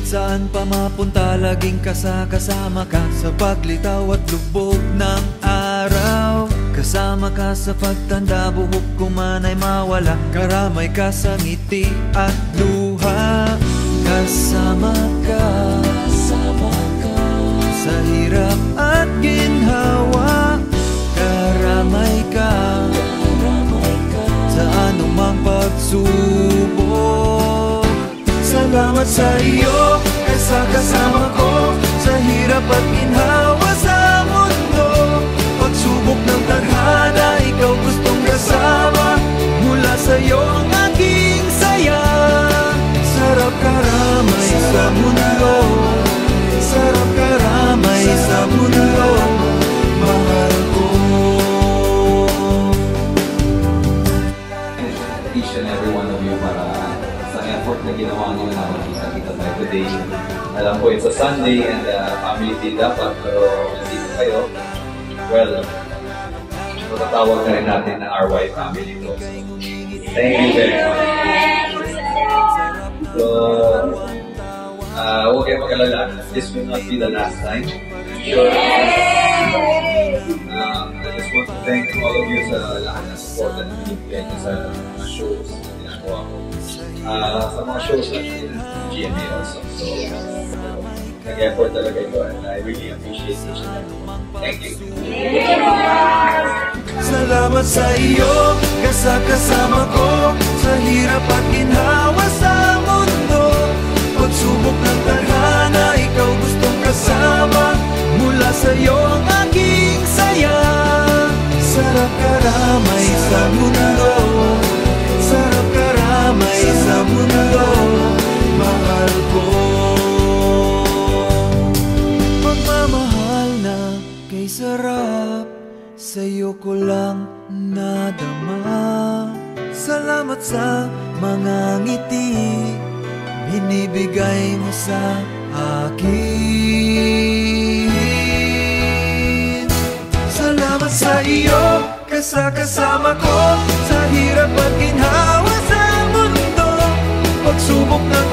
Saan pa mapunta, laging kasama ka sa paglitaw at lubog ng araw. Kasama ka sa pagtanda, buhok ko man ay mawala. Karamay ka sa ngiti at luha. Kasama ka sa hirap at ginhawa. Karamay ka sa anumang pagsubok. Salamat sa iyo, sa kasama ko sa hirap at ginhawa sa mundo. Pagsubok ng tadhana, ikaw gustong kasama. Mula sa iyo ang aking saya. Sarap karamay sa mundo, sarap karamay sa mundo, mahal ko. Each and every one of you para sa effort na ginawa nyo na makita-kita tayo today. Alam ko it's a Sunday and family day dapat, pero nandito kayo. Well, matatawag na rin natin na RY family ko. Thank you very much. So, huwag kayo mag-alala. This will not be the last time. Sure. I just want to thank all of you sa lahat ng support at binibigay niyo sa mga shows na ginagawa ko. Sa mga shows na GMA also. So, nag-effort talaga ito and I really appreciate each and every one. Thank you. Salamat sa iyo, kasama ko sa hirap at ginhawa sa mundo. Pagsubok ng tadhana, ikaw gustong kasama. Mula sa iyo ang aking saya. Sarap karamay sa mundo, sarap karamay sa mundo, mahal ko. Pagmamahal na kay sarap, sa'yo ko lang nadama. Salamat sa mga ngiti binibigay mo sa akin. Salamat sa iyo, kasama ko sa hirap at ginhawa sa mundo. Pagsubok ng